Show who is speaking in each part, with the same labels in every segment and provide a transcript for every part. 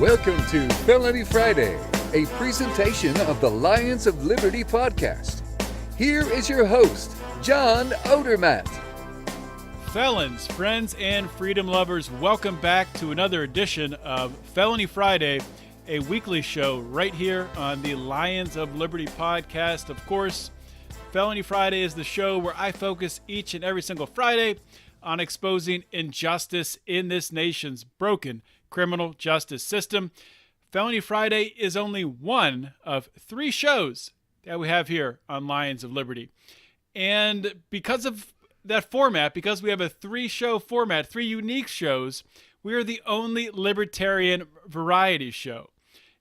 Speaker 1: Welcome to Felony Friday, a presentation of the Lions of Liberty podcast. Here is your host, John Odermatt.
Speaker 2: Felons, friends, and freedom lovers, welcome back to another edition of Felony Friday, a weekly show right here on the Lions of Liberty podcast. Of course, Felony Friday is the show where I focus each and every single Friday on exposing injustice in this nation's broken criminal justice system. Felony Friday is only one of three shows that we have here on Lions of Liberty. And because of that format, because we have a three-show format, three unique shows, we are the only libertarian variety show.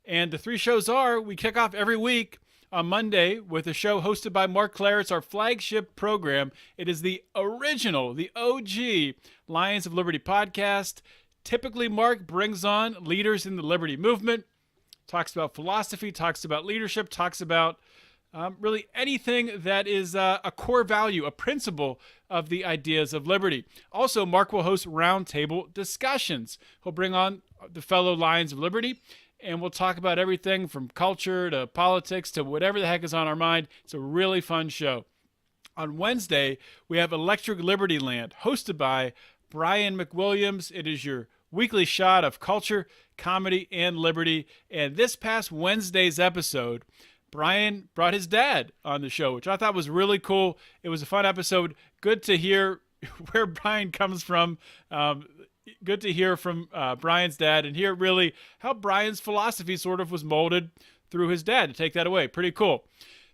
Speaker 2: And the three shows are, we kick off every week on Monday with a show hosted by Mark Clare. It's our flagship program. It is the original, the OG Lions of Liberty podcast. Typically, Mark brings on leaders in the liberty movement, talks about philosophy, talks about leadership, talks about really anything that is a core value, a principle of the ideas of liberty. Also, Mark will host roundtable discussions. He'll bring on the fellow Lions of Liberty, and we'll talk about everything from culture to politics to whatever the heck is on our mind. It's a really fun show. On Wednesday, we have Electric Liberty Land, hosted by Brian McWilliams. It is your weekly shot of culture, comedy, and liberty. And this past Wednesday's episode, Brian brought his dad on the show, which I thought was really cool. It was a fun episode. Good to hear where Brian comes from. Good to hear from Brian's dad and hear really how Brian's philosophy sort of was molded through his dad, to take that away. Pretty cool.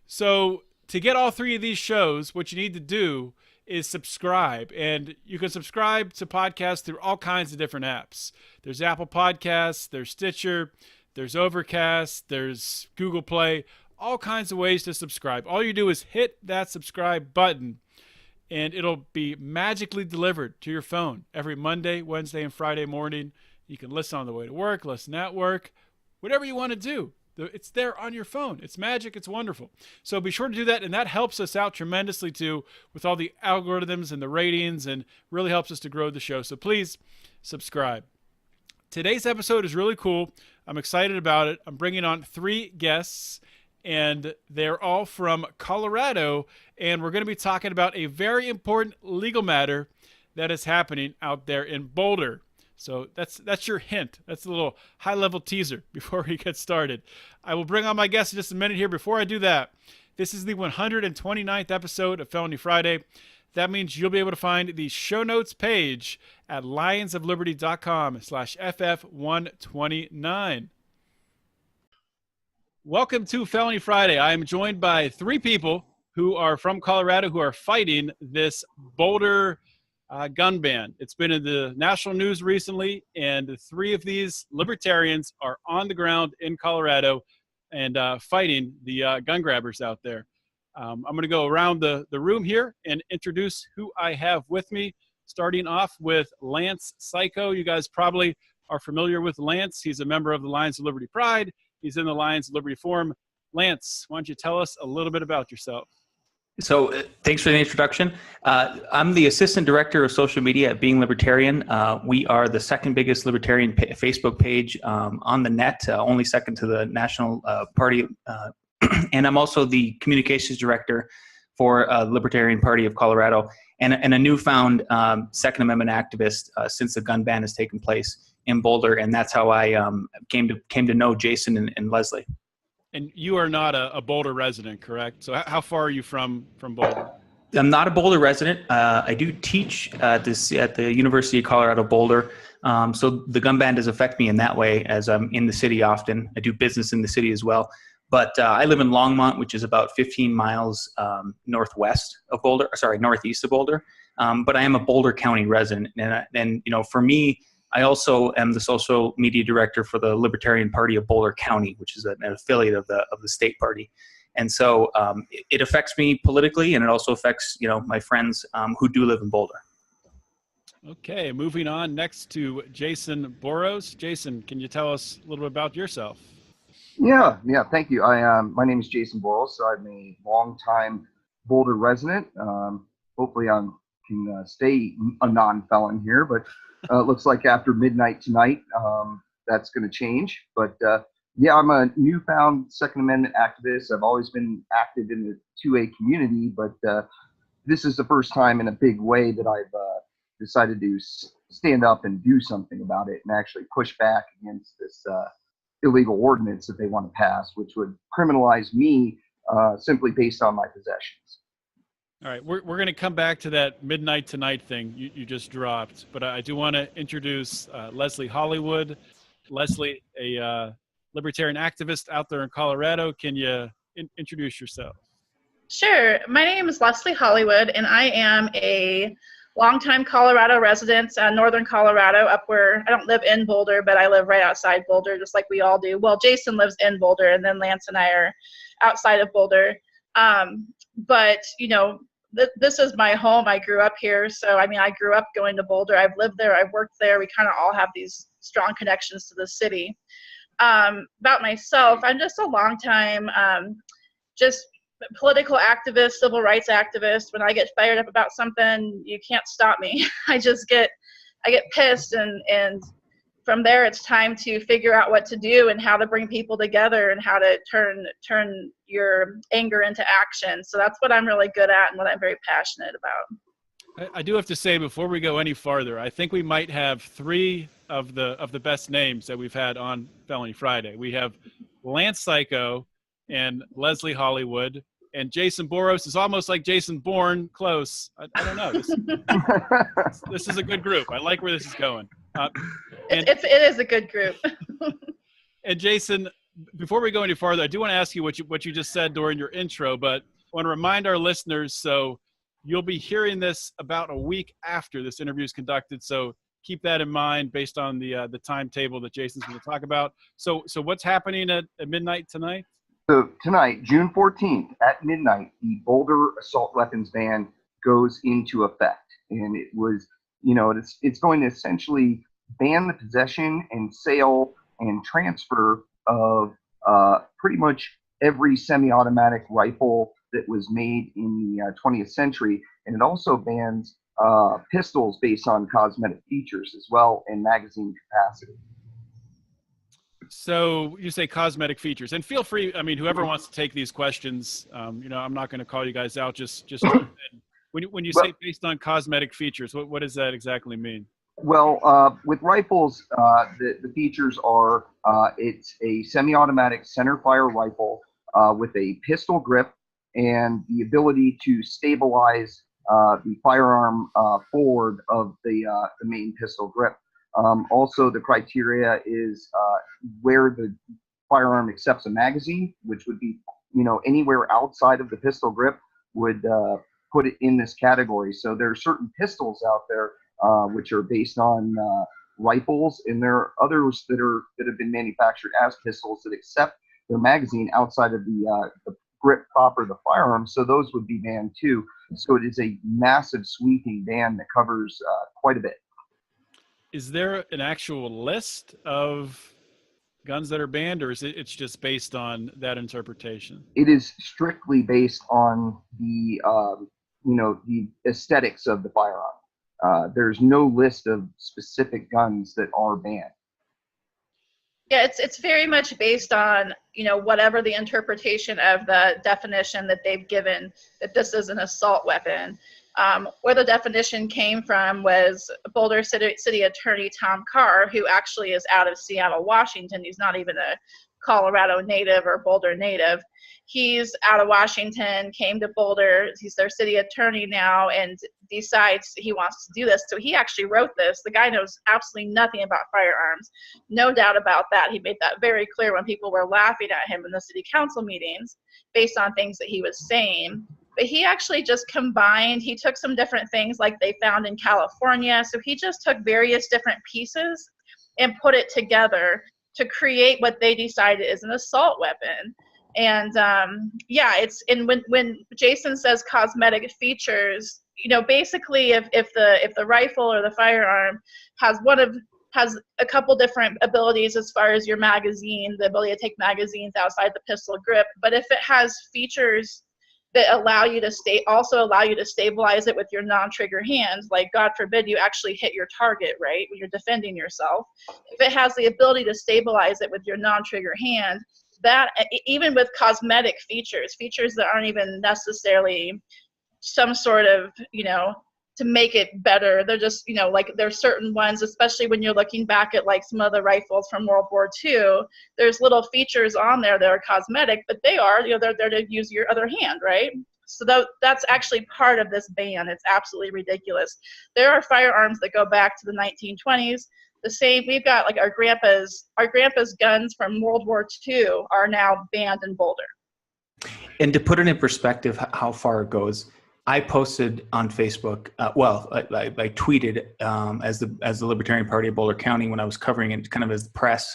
Speaker 2: So to get all three of these shows, what you need to do is subscribe. And you can subscribe to podcasts through all kinds of different apps. There's Apple Podcasts, there's Stitcher, there's Overcast, there's Google Play, all kinds of ways to subscribe. All you do is hit that subscribe button, and it'll be magically delivered to your phone every Monday, Wednesday, and Friday morning. You can listen on the way to work, listen at work, whatever you want to do. It's there on your phone. It's magic. It's wonderful. So be sure to do that, and that helps us out tremendously, too, with all the algorithms and the ratings, and really helps us to grow the show. So please subscribe. Today's episode is really cool. I'm excited about it. I'm bringing on three guests, and they're all from Colorado, and we're going to be talking about a very important legal matter that is happening out there in Boulder. So that's your hint. That's a little high-level teaser before we get started. I will bring on my guests in just a minute here. Before I do that, this is the 129th episode of Felony Friday. That means you'll be able to find the show notes page at lionsofliberty.com/FF129. Welcome to Felony Friday. I am joined by three people who are from Colorado who are fighting this Boulder gun ban. It's been in the national news recently, and the three of these libertarians are on the ground in Colorado and fighting the gun grabbers out there. I'm going to go around the room here and introduce who I have with me, starting off with Lance Cayko. You guys probably are familiar with Lance. He's a member of the Lions of Liberty Pride. He's in the Lions of Liberty Forum. Lance, why don't you tell us a little bit about yourself?
Speaker 3: So thanks for the introduction. I'm the Assistant Director of Social Media at Being Libertarian. We are the second biggest libertarian Facebook page on the net, only second to the National Party. And I'm also the Communications Director for Libertarian Party of Colorado, and a newfound Second Amendment activist since the gun ban has taken place in Boulder. And that's how I came to know Jason and Lesley.
Speaker 2: And you are not a Boulder resident, correct? So how far are you from Boulder?
Speaker 3: I'm not a Boulder resident. I do teach at the University of Colorado Boulder. So the gun ban does affect me in that way, as I'm in the city often. I do business in the city as well. But I live in Longmont, which is about 15 miles northeast of Boulder. But I am a Boulder County resident. And for me, I also am the social media director for the Libertarian Party of Boulder County, which is an affiliate of the state party. And so it affects me politically, and it also affects my friends who do live in Boulder.
Speaker 2: Okay, moving on next to Jason Boros. Jason, can you tell us a little bit about yourself?
Speaker 4: Yeah, thank you. My name is Jason Boros. I'm a longtime Boulder resident. Hopefully I can stay a non-felon here, but it looks like after midnight tonight, that's going to change. But yeah, I'm a newfound Second Amendment activist. I've always been active in the 2A community, but this is the first time in a big way that I've decided to stand up and do something about it and actually push back against this illegal ordinance that they want to pass, which would criminalize me simply based on my possessions.
Speaker 2: All right, we're going to come back to that midnight tonight thing you just dropped, but I do want to introduce Lesley Hollywood. Lesley, a libertarian activist out there in Colorado. Can you introduce yourself?
Speaker 5: Sure. My name is Lesley Hollywood, and I am a longtime Colorado resident, northern Colorado, up where I don't live in Boulder, but I live right outside Boulder, just like we all do. Well, Jason lives in Boulder, and then Lance and I are outside of Boulder. But, you know, this is my home. I grew up here. So, I mean, I grew up going to Boulder. I've lived there. I've worked there. We kind of all have these strong connections to the city. About myself, I'm just a longtime, just political activist, civil rights activist. When I get fired up about something, you can't stop me. I get pissed, and from there it's time to figure out what to do and how to bring people together and how to turn your anger into action. So that's what I'm really good at and what I'm very passionate about.
Speaker 2: I do have to say, before we go any farther, I think we might have three of the best names that we've had on Felony Friday. We have Lance Cayko and Lesley Hollywood, and Jason Boros is almost like Jason Bourne, close. I don't know. This is a good group. I like where this is going.
Speaker 5: It is a good group.
Speaker 2: And Jason, before we go any farther, I do want to ask you what you just said during your intro, but I want to remind our listeners, so you'll be hearing this about a week after this interview is conducted, so keep that in mind based on the timetable that Jason's going to talk about. So what's happening at midnight tonight?
Speaker 4: So tonight, June 14th at midnight, the Boulder assault weapons ban goes into effect. And it was, you know, it's going to essentially ban the possession and sale and transfer of pretty much every semi-automatic rifle that was made in the 20th century. And it also bans pistols based on cosmetic features as well and magazine capacity.
Speaker 2: So you say cosmetic features, and feel free. I mean, whoever wants to take these questions, you know, I'm not going to call you guys out. Just when you say based on cosmetic features, what does that exactly mean?
Speaker 4: Well, with rifles, the features are it's a semi-automatic center-fire rifle with a pistol grip and the ability to stabilize the firearm forward of the main pistol grip. Also, the criteria is where the firearm accepts a magazine, which would be, you know, anywhere outside of the pistol grip would put it in this category. So there are certain pistols out there which are based on rifles, and there are others that have been manufactured as pistols that accept their magazine outside of the grip proper of the firearm. So those would be banned too. So it is a massive sweeping ban that covers quite a bit.
Speaker 2: Is there an actual list of guns that are banned, or it's just based on that interpretation?
Speaker 4: It is strictly based on the the aesthetics of the firearm. There's no list of specific guns that are banned.
Speaker 5: Yeah, it's very much based on, you know, whatever the interpretation of the definition that they've given, that this is an assault weapon. Where the definition came from was Boulder City Attorney Tom Carr, who actually is out of Seattle, Washington. He's not even a Colorado native or Boulder native. He's out of Washington, came to Boulder. He's their city attorney now and decides he wants to do this. So he actually wrote this. The guy knows absolutely nothing about firearms. No doubt about that. He made that very clear when people were laughing at him in the city council meetings based on things that he was saying. But he actually just combined, he took some different things like they found in California. So he just took various different pieces and put it together to create what they decided is an assault weapon. And when Jason says cosmetic features, you know, basically if the rifle or the firearm has a couple different abilities as far as your magazine, the ability to take magazines outside the pistol grip, but if it has features that allow you to stabilize it with your non-trigger hands. Like, God forbid you actually hit your target, right, when you're defending yourself. If it has the ability to stabilize it with your non-trigger hand, that, even with cosmetic features that aren't even necessarily some sort of, to make it better. They're just, like, there's certain ones, especially when you're looking back at like some of the rifles from World War II, there's little features on there that are cosmetic, but they are, they're there to use your other hand, right? So that's actually part of this ban. It's absolutely ridiculous. There are firearms that go back to the 1920s. The same, we've got like our grandpa's guns from World War II are now banned in Boulder.
Speaker 3: And to put it in perspective, how far it goes, I posted on Facebook. I tweeted as the Libertarian Party of Boulder County when I was covering it, kind of as the press.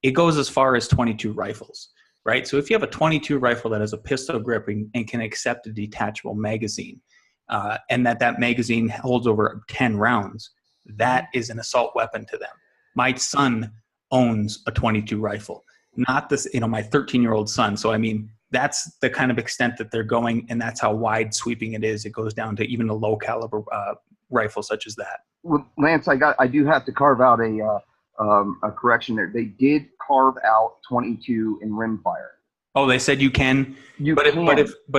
Speaker 3: It goes as far as 22 rifles, right? So if you have a 22 rifle that has a pistol grip and can accept a detachable magazine, and that magazine holds over 10 rounds, that is an assault weapon to them. My son owns a 22 rifle, not this, my 13-year-old son. So I mean, that's the kind of extent that they're going, and that's how wide sweeping it is. It goes down to even a low caliber rifle such as that.
Speaker 4: Well, Lance, I do have to carve out a correction there. They did carve out 22 in rimfire.
Speaker 3: Oh, they said you can. But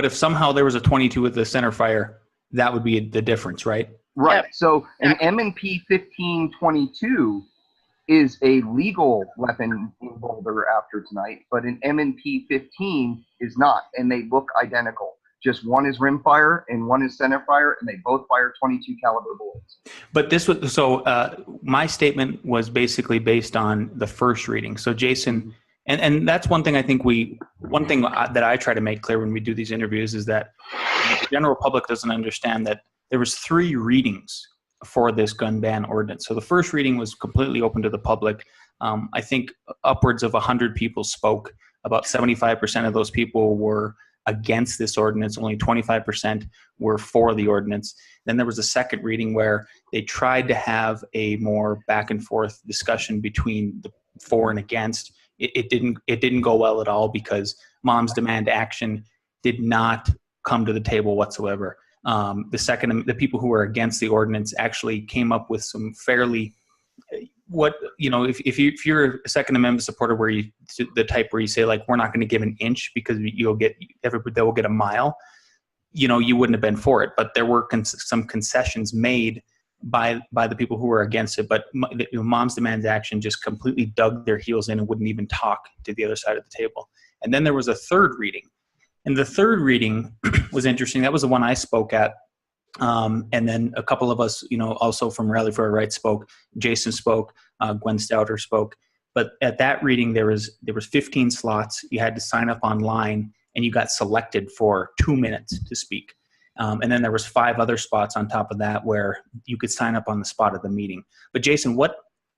Speaker 3: if somehow there was a 22 with the center fire, that would be the difference, right?
Speaker 4: Right.
Speaker 5: Yep.
Speaker 4: So an M&P 1522 is a legal weapon in Boulder after tonight, but an M&P 15 is not, and they look identical. Just one is rimfire and one is center fire, and they both fire 22 caliber bullets.
Speaker 3: But this was my statement was basically based on the first reading. So Jason, and that's one thing I think that I try to make clear when we do these interviews is that the general public doesn't understand that there was 3 readings for this gun ban ordinance. So the first reading was completely open to the public. I think upwards of 100 people spoke. About 75% of those people were against this ordinance. Only 25% were for the ordinance. Then there was a second reading where they tried to have a more back and forth discussion between the for and against. It didn't go well at all because Moms Demand Action did not come to the table whatsoever. The people who were against the ordinance actually came up with some fairly, if you're a Second Amendment supporter where the type where you say like, we're not going to give an inch because they will get a mile, you wouldn't have been for it. But there were some concessions made by the people who were against it. But Moms Demand Action just completely dug their heels in and wouldn't even talk to the other side of the table. And then there was a third reading. And the third reading was interesting. That was the one I spoke at. And then a couple of us, also from Rally for Our Rights spoke. Jason spoke. Gwen Stouter spoke. But at that reading, there was 15 slots. You had to sign up online, and you got selected for 2 minutes to speak. And then there was 5 other spots on top of that where you could sign up on the spot of the meeting. But Jason,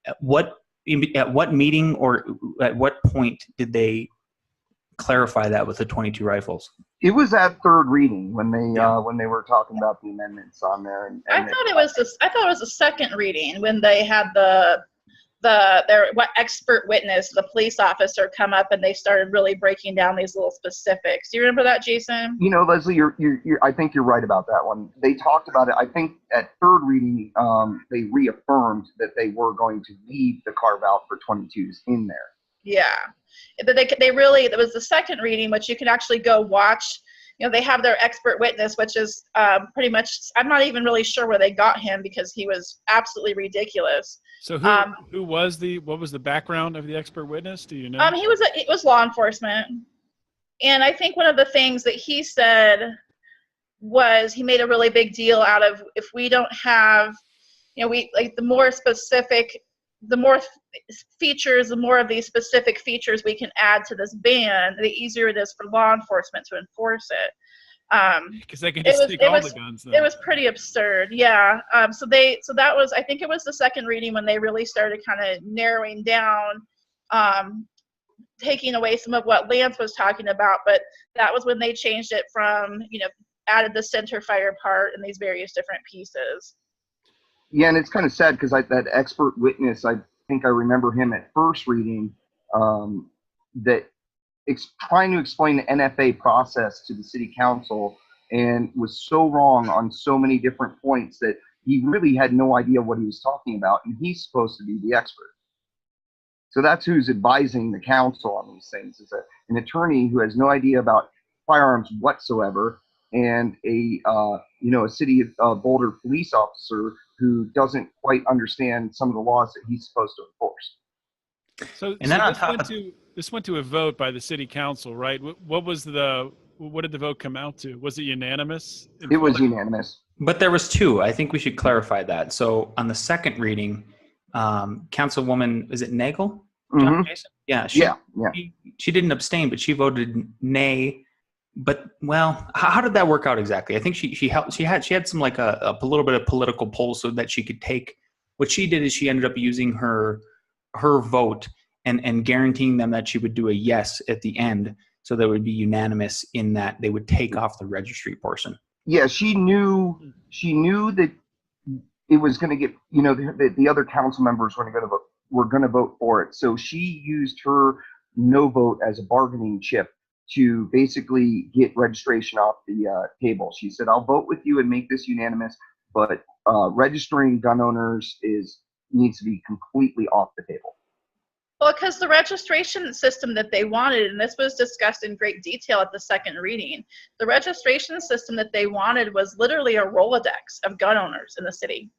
Speaker 3: at what meeting or at what point did they clarify that with the 22 rifles?
Speaker 4: It was at third reading when they were talking about the amendments on there. And
Speaker 5: I thought it was the second reading when they had their expert witness, the police officer, come up and they started really breaking down these little specifics. Do you remember that, Jason?
Speaker 4: Lesley, I think you're right about that one. They talked about it. I think at third reading, they reaffirmed that they were going to leave the carve out for 22s in there.
Speaker 5: Yeah, it was the second reading, which you can actually go watch. They have their expert witness, which is pretty much, I'm not even really sure where they got him because he was absolutely ridiculous.
Speaker 2: So what was the background of the expert witness? Do you know?
Speaker 5: It was law enforcement. And I think one of the things that he said was he made a really big deal out of, if we don't have, the more specific, the more features, the more of these specific features we can add to this ban, the easier it is for law enforcement to enforce it.
Speaker 2: Because they can just take all the guns. Then.
Speaker 5: It was pretty absurd, yeah. So that was, I think it was the second reading when they really started kind of narrowing down, taking away some of what Lance was talking about. But that was when they changed it from, added the center fire part and these various different pieces.
Speaker 4: Yeah, and it's kind of sad because that expert witness, I think I remember him at first reading, that trying to explain the NFA process to the city council and was so wrong on so many different points that he really had no idea what he was talking about, and he's supposed to be the expert. So that's who's advising the council on these things, is an attorney who has no idea about firearms whatsoever, and a city of Boulder police officer who doesn't quite understand some of the laws that he's supposed to enforce.
Speaker 2: So this went to a vote by the city council, right? What did the vote come out to? Was it unanimous?
Speaker 4: It was unanimous.
Speaker 3: But there was two. I think we should clarify that. So on the second reading, Councilwoman, is it Nagel?
Speaker 4: Mm-hmm.
Speaker 3: Yeah. She didn't abstain, but she voted nay. But how did that work out exactly? I think she had some like a little bit of political pull so that she could take. What she did is she ended up using her vote and guaranteing them that she would do a yes at the end, so that it would be unanimous in that they would take off the registry portion.
Speaker 4: Yeah, she knew that it was going to get, the other council members were going to vote for it. So she used her no vote as a bargaining chip to basically get registration off the table. She said, "I'll vote with you and make this unanimous, but registering gun owners needs to be completely off the table."
Speaker 5: Well, because the registration system that they wanted, and this was discussed in great detail at the second reading, the registration system that they wanted was literally a Rolodex of gun owners in the city.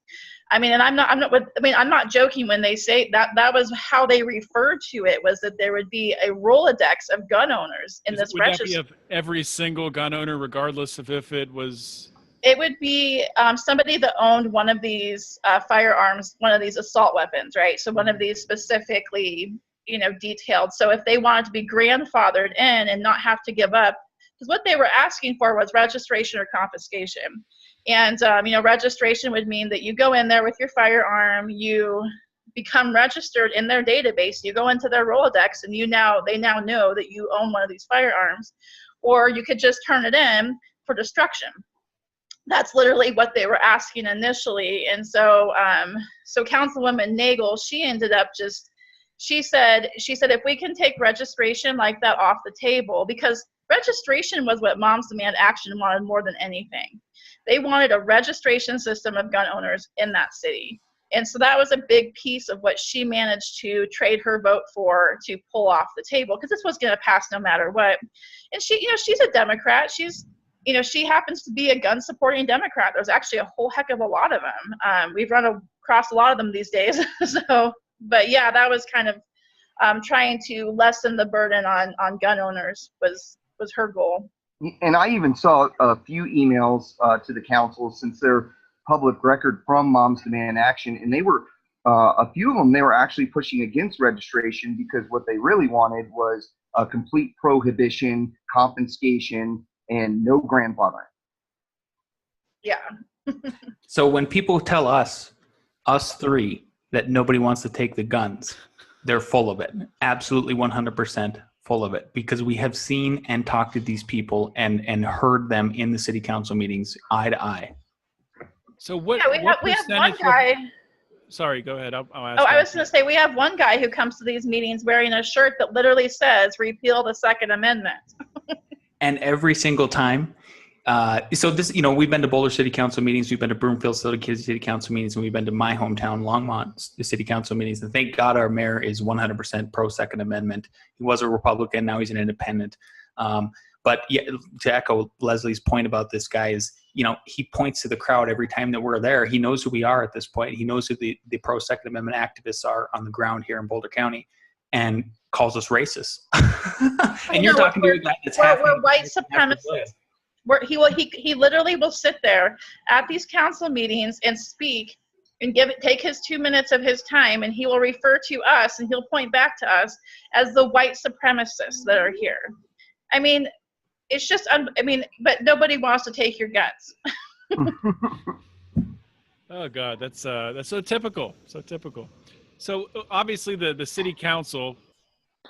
Speaker 5: I mean, and I'm not joking when they say that was how they referred to it, was that there would be a Rolodex of gun owners in this register.
Speaker 2: Would that be of every single gun owner, regardless of if it was?
Speaker 5: It would be somebody that owned one of these firearms, one of these assault weapons, right? So one of these specifically, detailed. So if they wanted to be grandfathered in and not have to give up, because what they were asking for was registration or confiscation. And, registration would mean that you go in there with your firearm, you become registered in their database, you go into their Rolodex, and they now know that you own one of these firearms, or you could just turn it in for destruction. That's literally what they were asking initially. And so Councilwoman Nagel, she ended up she said, if we can take registration like that off the table, because registration was what Moms Demand Action wanted more than anything. They wanted a registration system of gun owners in that city. And so that was a big piece of what she managed to trade her vote for, to pull off the table, because this was going to pass no matter what. And she's a Democrat. She happens to be a gun-supporting Democrat. There's actually a whole heck of a lot of them. We've run across a lot of them these days. But yeah, that was kind of trying to lessen the burden on gun owners was her goal.
Speaker 4: And I even saw a few emails to the council, since they're public record, from Moms Demand Action, and they were a few of them, they were actually pushing against registration, because what they really wanted was a complete prohibition, confiscation, and no grandfathering.
Speaker 5: Yeah.
Speaker 3: So when people tell us three, that nobody wants to take the guns, they're full of it. Absolutely 100% full of it, because we have seen and talked to these people and heard them in the city council meetings eye to eye.
Speaker 2: So what?
Speaker 5: Yeah, we have one guy.
Speaker 2: Sorry, go ahead. I'll ask.
Speaker 5: I was going to say, we have one guy who comes to these meetings wearing a shirt that literally says "Repeal the Second Amendment."
Speaker 3: And every single time, so this, we've been to Boulder City Council meetings, we've been to Broomfield City Council meetings, and we've been to my hometown, Longmont City Council meetings. And thank God our mayor is 100% pro Second Amendment. He was a Republican, now he's an independent. But yeah, to echo Leslie's point about this guy is, he points to the crowd every time that we're there. He knows who we are at this point. He knows who the pro Second Amendment activists are on the ground here in Boulder County, and calls us racist. And you're talking to a guy that's
Speaker 5: we're white supremacists. He literally will sit there at these council meetings and speak and take his 2 minutes of his time, and he will refer to us, and he'll point back to us as the white supremacists that are here. I mean, it's just, but nobody wants to take your guns.
Speaker 2: Oh God, that's so typical. So typical. So obviously the city council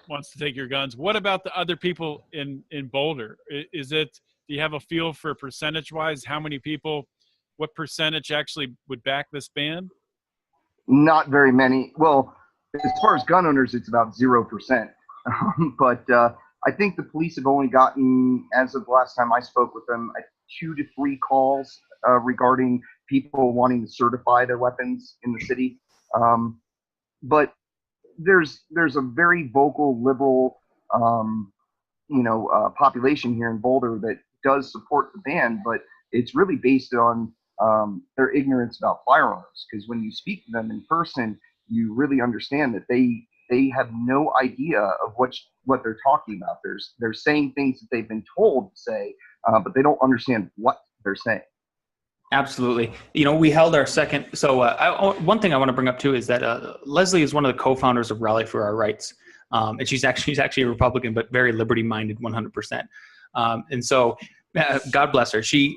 Speaker 2: wants to take your guns. What about the other people in Boulder? Do you have a feel for percentage-wise how many people, what percentage actually would back this ban?
Speaker 4: Not very many. Well, as far as gun owners, it's about 0%. But I think the police have only gotten, as of the last time I spoke with them, 2 to 3 calls regarding people wanting to certify their weapons in the city. But there's a very vocal liberal, population here in Boulder that does support the ban, but it's really based on their ignorance about firearms. Because when you speak to them in person, you really understand that they have no idea of what they're talking about. They're saying things that they've been told to say, but they don't understand what they're saying.
Speaker 3: Absolutely. We held our second. So one thing I want to bring up too is that Lesley is one of the co-founders of Rally for Our Rights. And she's actually a Republican, but very liberty-minded, 100%. And so God bless her. Jason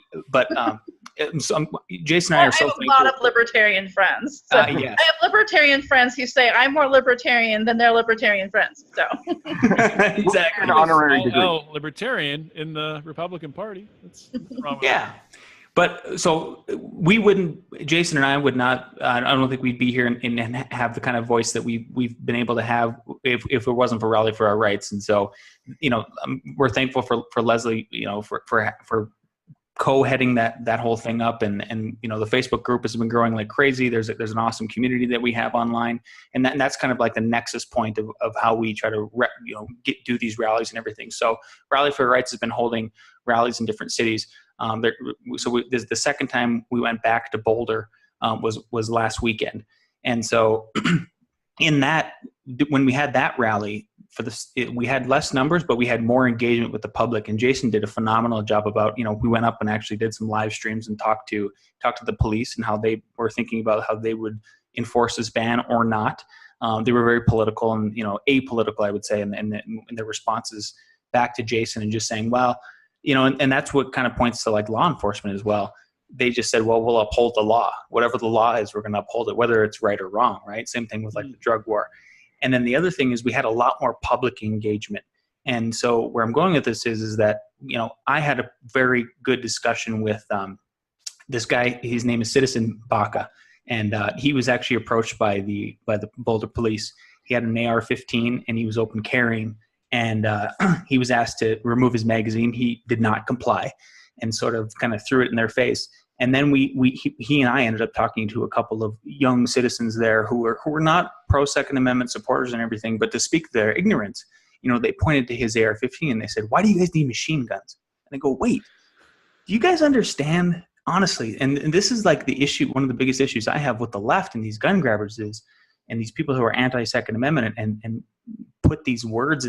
Speaker 3: and I are so thankful.
Speaker 5: I have a lot of libertarian friends. So
Speaker 3: yes.
Speaker 5: I have libertarian friends who say I'm more libertarian than their libertarian friends. So
Speaker 3: exactly.
Speaker 4: An honorary degree.
Speaker 2: Libertarian in the Republican Party. That's wrong with
Speaker 3: Yeah. But so Jason and I would not, I don't think we'd be here and have the kind of voice that we've been able to have if it wasn't for Rally for Our Rights. And so, we're thankful for Lesley, for co-heading that whole thing up. And the Facebook group has been growing like crazy. There's an awesome community that we have online. And that's kind of like the nexus point of how we try to, do these rallies and everything. So Rally for Our Rights has been holding rallies in different cities. The second time we went back to Boulder was last weekend, and so in that, when we had that rally we had less numbers, but we had more engagement with the public. And Jason did a phenomenal job about we went up and actually did some live streams and talked to the police and how they were thinking about how they would enforce this ban or not. They were very political and apolitical, I would say, in their responses back to Jason and just saying, well. And that's what kind of points to like law enforcement as well. They just said, well, we'll uphold the law. Whatever the law is, we're going to uphold it, whether it's right or wrong, right? Same thing with like the drug war. And then the other thing is we had a lot more public engagement. And so where I'm going with this is that, I had a very good discussion with this guy. His name is Citizen Baca. And he was actually approached by the Boulder police. He had an AR-15 and he was open carrying. And he was asked to remove his magazine. He did not comply, and sort of kind of threw it in their face. And then he and I ended up talking to a couple of young citizens there who were not pro Second Amendment supporters and everything, but to speak their ignorance, they pointed to his AR-15 and they said, "Why do you guys need machine guns?" And I go, "Wait, do you guys understand honestly?" And this is like the issue. One of the biggest issues I have with the left and these gun grabbers is, and these people who are anti-Second Amendment and put these words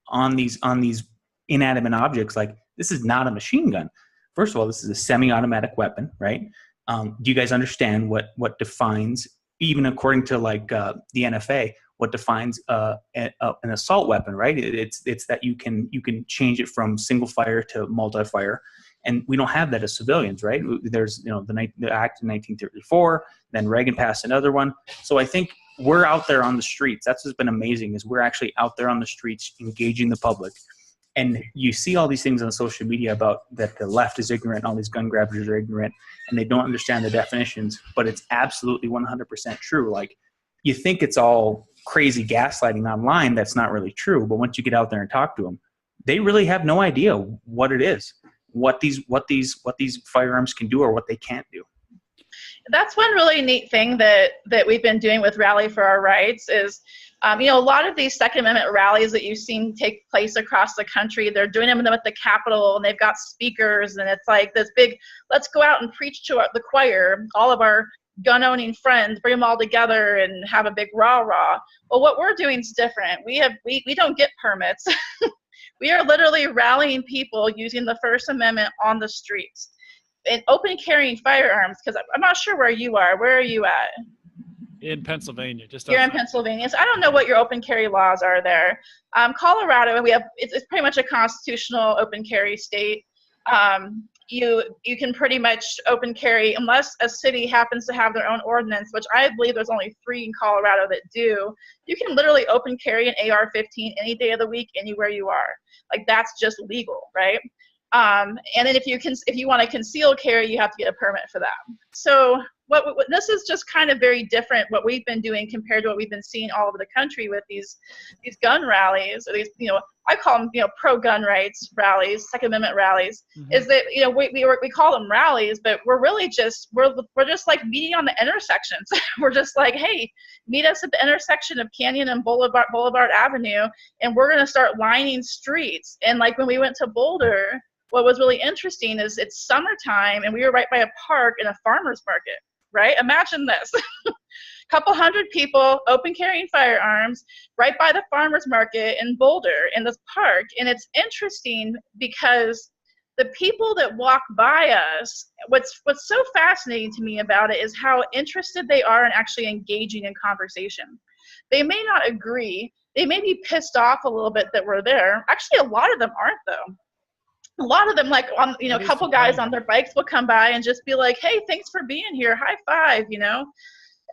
Speaker 3: on these inanimate objects, like this is not a machine gun. First of all, this is a semi-automatic weapon, right? Do you guys understand what defines, even according to like the NFA, what defines an assault weapon, right? It's that you can change it from single fire to multi-fire. And we don't have that as civilians, right? There's, the Act in 1934, then Reagan passed another one. So I think we're out there on the streets. That's what's been amazing, is we're actually out there on the streets engaging the public. And you see all these things on social media about that the left is ignorant, and all these gun grabbers are ignorant, and they don't understand the definitions, but it's absolutely 100% true. Like, you think it's all crazy gaslighting online. That's not really true. But once you get out there and talk to them, they really have no idea what it is. What these firearms can do or what they can't do.
Speaker 5: That's one really neat thing that we've been doing with Rally for Our Rights is, a lot of these Second Amendment rallies that you've seen take place across the country, they're doing them at the Capitol, and they've got speakers, and it's like this big, let's go out and preach to the choir, all of our gun-owning friends, bring them all together and have a big rah-rah. Well, what we're doing is different. We don't get permits. We are literally rallying people using the First Amendment on the streets and open carrying firearms, because I'm not sure where you are. Where are you at?
Speaker 2: In Pennsylvania.
Speaker 5: You're in Pennsylvania. So I don't know what your open carry laws are there. Colorado, it's pretty much a constitutional open carry state. You can pretty much open carry unless a city happens to have their own ordinance, which I believe there's only 3 in Colorado that do. You can literally open carry an AR-15 any day of the week, anywhere you are. Like, that's just legal, right? And then if you want to conceal carry, you have to get a permit for that. So this is just kind of very different what we've been doing compared to what we've been seeing all over the country with these gun rallies, or these, I call them, pro-gun rights rallies, Second Amendment rallies. Is that, we call them rallies, but we're really just, we're just like meeting on the intersections. We're just like, hey, meet us at the intersection of Canyon and Boulevard Avenue, and we're going to start lining streets. And like when we went to Boulder, what was really interesting is it's summertime, and we were right by a park and a farmer's market, right? Imagine this. Couple hundred people, open carrying firearms, right by the farmer's market in Boulder in this park. And it's interesting because the people that walk by us, what's so fascinating to me about it is how interested they are in actually engaging in conversation. They may not agree. They may be pissed off a little bit that we're there. Actually, a lot of them aren't, though. A lot of them, like, on, a couple guys on their bikes will come by and just be like, hey, thanks for being here, high five,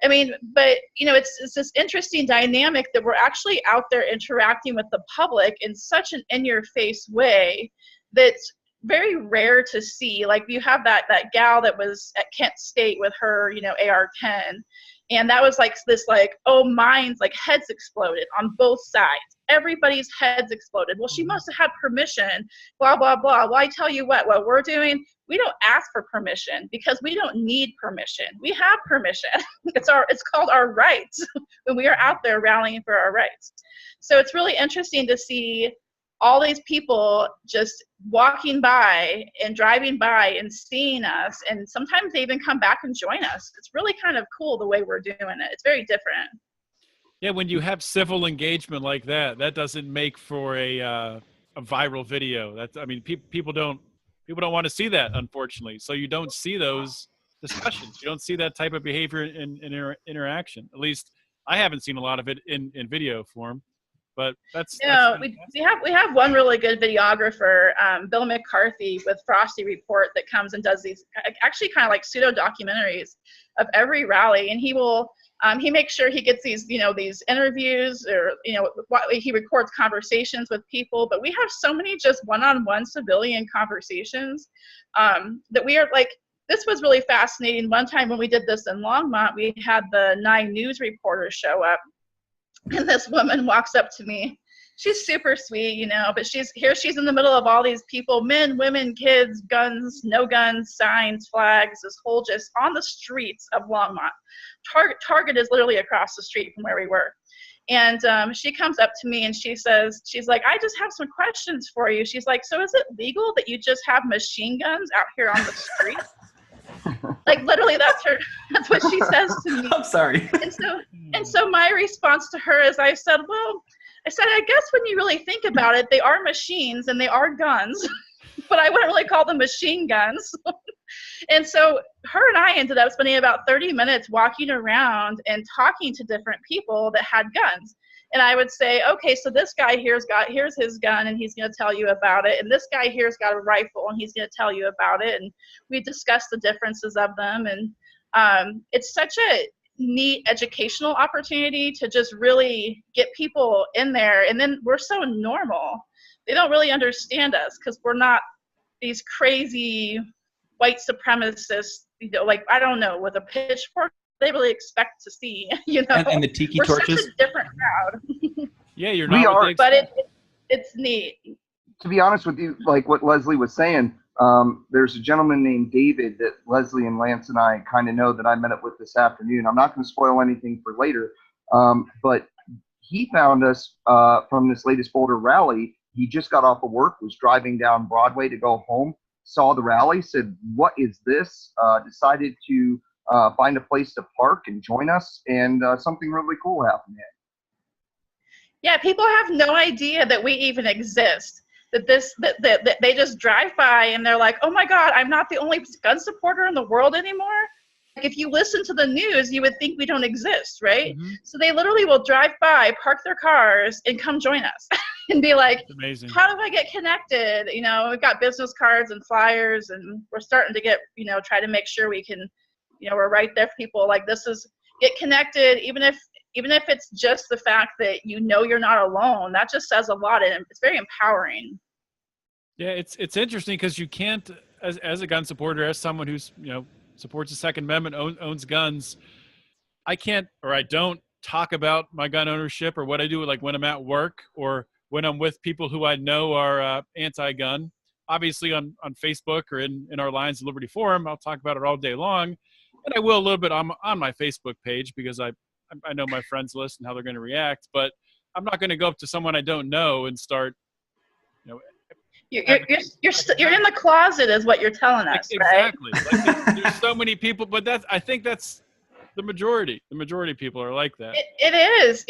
Speaker 5: I mean, but, it's this interesting dynamic that we're actually out there interacting with the public in such an in-your-face way that's very rare to see. Like, you have that gal that was at Kent State with her, AR-10, and that was like this, like, oh, mine's, like, heads exploded on both sides. Everybody's heads exploded. Well, she must have had permission, blah, blah, blah. Well, I tell you what we're doing, we don't ask for permission because we don't need permission. We have permission. It's called our rights when we are out there rallying for our rights. So it's really interesting to see all these people just walking by and driving by and seeing us, and sometimes they even come back and join us. It's really kind of cool the way we're doing it. It's very different.
Speaker 2: Yeah, when you have civil engagement like that, that doesn't make for a viral video. People don't want to see that, unfortunately. So you don't see those discussions. You don't see that type of behavior in interaction. At least I haven't seen a lot of it in video form. But we have one really good videographer, Bill McCarthy with Frosty Report, that comes and does these actually kind of like pseudo documentaries of every rally, and he will he makes sure he gets these these interviews, or he records conversations with people. But we have so many just one-on-one civilian conversations that we are like. This was really fascinating. One time when we did this in Longmont, we had the 9 news reporters show up. And this woman walks up to me. She's super sweet, but she's in the middle of all these people, men, women, kids, guns, no guns, signs, flags, this whole just on the streets of Longmont. Target is literally across the street from where we were. And she comes up to me and she's like, I just have some questions for you. She's like, so is it legal that you just have machine guns out here on the street? Like, literally, that's what she says to me.
Speaker 3: I'm sorry.
Speaker 5: And so my response to her is, I said, I guess when you really think about it, they are machines and they are guns, but I wouldn't really call them machine guns. And so her and I ended up spending about 30 minutes walking around and talking to different people that had guns. And I would say, okay, so this guy here's his gun and he's going to tell you about it. And this guy here's got a rifle and he's going to tell you about it. And we discussed the differences of them. And it's such a neat educational opportunity to just really get people in there. And then we're so normal. They don't really understand us because we're not these crazy white supremacists, like, I don't know, with a pitchfork. They really expect to see,
Speaker 3: And the tiki torches.
Speaker 5: We're such a different crowd.
Speaker 2: Yeah, you're not.
Speaker 5: But it's neat.
Speaker 4: To be honest with you, like what Lesley was saying, there's a gentleman named David that Lesley and Lance and I kind of know that I met up with this afternoon. I'm not going to spoil anything for later, but he found us from this latest Boulder rally. He just got off of work, was driving down Broadway to go home, saw the rally, said, "What is this?" Decided to find a place to park and join us, and something really cool happened there.
Speaker 5: Yeah, people have no idea that we even exist. That they just drive by and they're like, "Oh my God, I'm not the only gun supporter in the world anymore." Like, if you listen to the news, you would think we don't exist, right? Mm-hmm. So they literally will drive by, park their cars, and come join us and be like,
Speaker 2: amazing. How
Speaker 5: do I get connected? We've got business cards and flyers, and we're starting to get, try to make sure we can, we're right there for people. Like, this is, get connected, even if it's just the fact that you're not alone. That just says a lot, and it's very empowering.
Speaker 2: Yeah, it's interesting because you can't, as a gun supporter, as someone who's supports the Second Amendment, owns guns, I can't, or I don't talk about my gun ownership or what I do, like when I'm at work or when I'm with people who I know are anti-gun. Obviously on Facebook or in our Lions of Liberty forum, I'll talk about it all day long. And I will a little bit on my Facebook page because I know my friends list and how they're going to react, but I'm not going to go up to someone I don't know and start,
Speaker 5: You're in the closet is what you're telling us,
Speaker 2: exactly.
Speaker 5: Right?
Speaker 2: Like there's so many people, but I think that's the majority. The majority of people are like that.
Speaker 5: It is.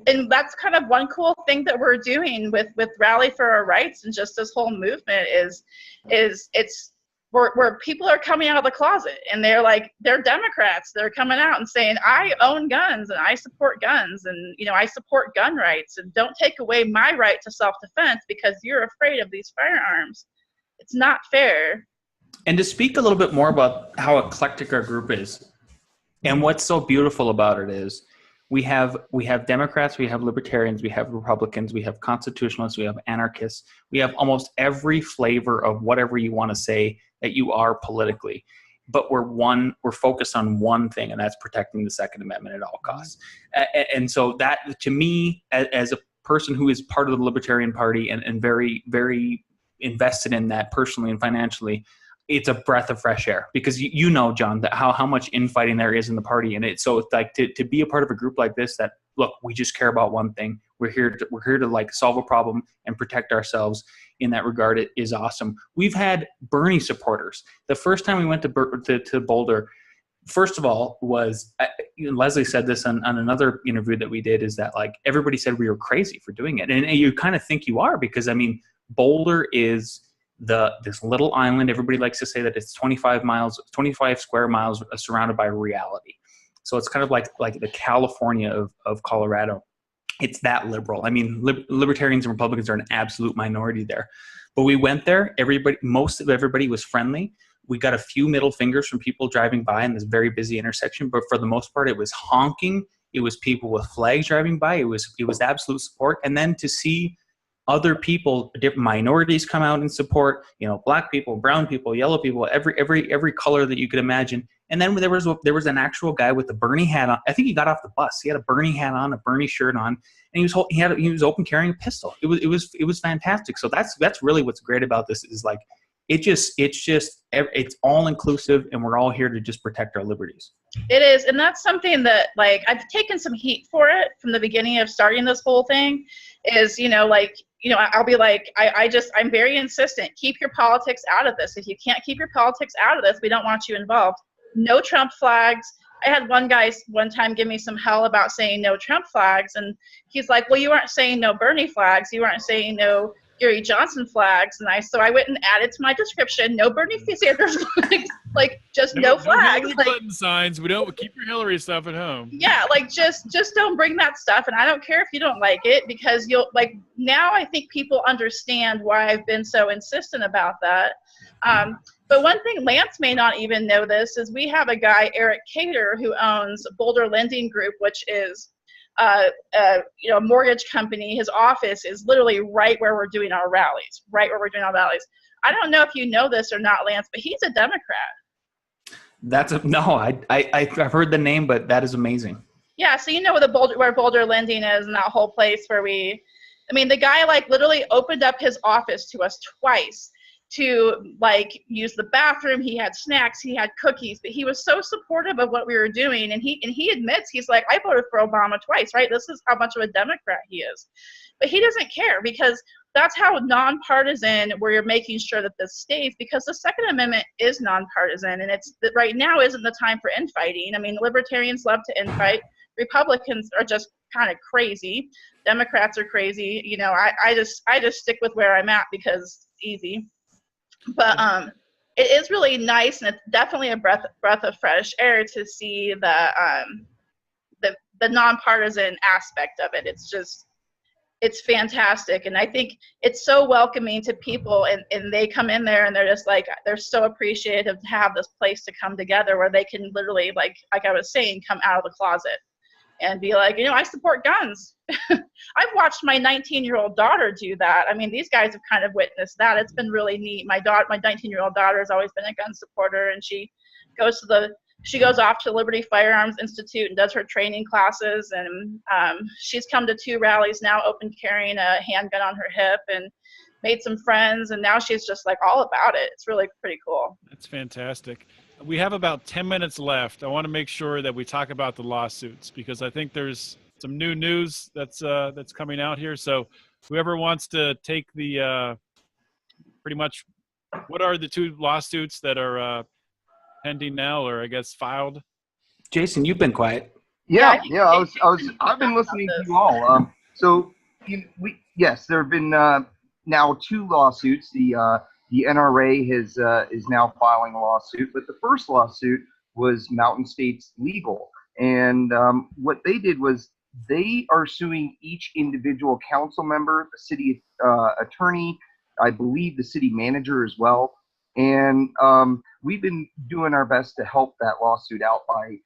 Speaker 5: And that's kind of one cool thing that we're doing with Rally for Our Rights and just this whole movement is it's where people are coming out of the closet and they're Democrats. They're coming out and saying, I own guns and I support guns and, I support gun rights and don't take away my right to self-defense because you're afraid of these firearms. It's not fair.
Speaker 3: And to speak a little bit more about how eclectic our group is, and what's so beautiful about it is we have Democrats, we have libertarians, we have Republicans, we have constitutionalists, we have anarchists, we have almost every flavor of whatever you want to say that you are politically. But we're focused on one thing, and that's protecting the Second Amendment at all costs. And so that, to me, as a person who is part of the Libertarian Party and very, very invested in that personally and financially, it's a breath of fresh air because John, that how much infighting there is in the party. And it's like to be a part of a group like this that, look, we just care about one thing. We're here to like solve a problem and protect ourselves in that regard. It is awesome. We've had Bernie supporters. The first time we went to Boulder, first of all, was Lesley said this on another interview that we did, is that like everybody said we were crazy for doing it. And you kind of think you are because, I mean, Boulder is this little island. Everybody likes to say that it's 25 square miles surrounded by reality. So it's kind of like the California of Colorado. It's that liberal. I mean, libertarians and Republicans are an absolute minority there. But we went there. Most of everybody was friendly. We got a few middle fingers from people driving by in this very busy intersection. But for the most part, it was honking. It was people with flags driving by. It was absolute support. And then to see other people, different minorities come out and support, black people, brown people, yellow people, every color that you could imagine. And then there was an actual guy with a Bernie hat on. I think he got off the bus. He had a Bernie hat on, a Bernie shirt on, and he was open carrying a pistol. It was fantastic. So that's really what's great about this is like it's all inclusive, and we're all here to just protect our liberties.
Speaker 5: It is, and that's something that like I've taken some heat for it from the beginning of starting this whole thing. Is I'll be like, I'm very insistent. Keep your politics out of this. If you can't keep your politics out of this, we don't want you involved. No Trump flags. I had one guy one time give me some hell about saying no Trump flags, and he's like, well, you aren't saying no Bernie flags. You aren't saying no Gary Johnson flags. And so I went and added to my description, no Bernie Sanders flags, like just no flags.
Speaker 2: No button signs. We don't keep your Hillary stuff at home.
Speaker 5: Yeah, like just don't bring that stuff. And I don't care if you don't like it because now I think people understand why I've been so insistent about that. But one thing, Lance may not even know this, is we have a guy, Eric Cater, who owns Boulder Lending Group, which is a mortgage company. His office is literally right where we're doing our rallies. I don't know if you know this or not, Lance, but he's a Democrat.
Speaker 3: I've heard the name, but that is amazing.
Speaker 5: Yeah, so where Boulder Lending is and that whole place where the guy literally opened up his office to us twice to use the bathroom. He had snacks, he had cookies, but he was so supportive of what we were doing. And he admits, he's like, I voted for Obama twice, right? This is how much of a Democrat he is. But he doesn't care because that's how nonpartisan we're making sure that this stays, because the Second Amendment is nonpartisan, and right now isn't the time for infighting. Libertarians love to infight. Republicans are just kind of crazy. Democrats are crazy. I just stick with where I'm at because it's easy. But it is really nice, and it's definitely a breath of fresh air to see the nonpartisan aspect of it. It's fantastic, and I think it's so welcoming to people, and they come in there and they're just they're so appreciative to have this place to come together where they can literally, like I was saying, come out of the closet. and be like, I support guns. I've watched my 19-year-old daughter do that. I mean, these guys have kind of witnessed that. It's been really neat. My 19-year-old daughter has always been a gun supporter, and she goes off to Liberty Firearms Institute and does her training classes, and she's come to 2 rallies now, open carrying a handgun on her hip, and made some friends, and now she's just like all about it. It's really pretty cool.
Speaker 2: That's fantastic. We have about 10 minutes left. I want to make sure that we talk about the lawsuits, because I think there's some new news that's coming out here. So whoever wants to take the pretty much, what are the 2 lawsuits that are pending now, or I guess filed?
Speaker 3: Jason, you've been quiet.
Speaker 4: Yeah. I've been listening to you all. Yes, there have been now 2 lawsuits. The NRA is now filing a lawsuit, but the first lawsuit was Mountain States Legal, and what they did was they are suing each individual council member, the city attorney, I believe the city manager as well, and we've been doing our best to help that lawsuit out by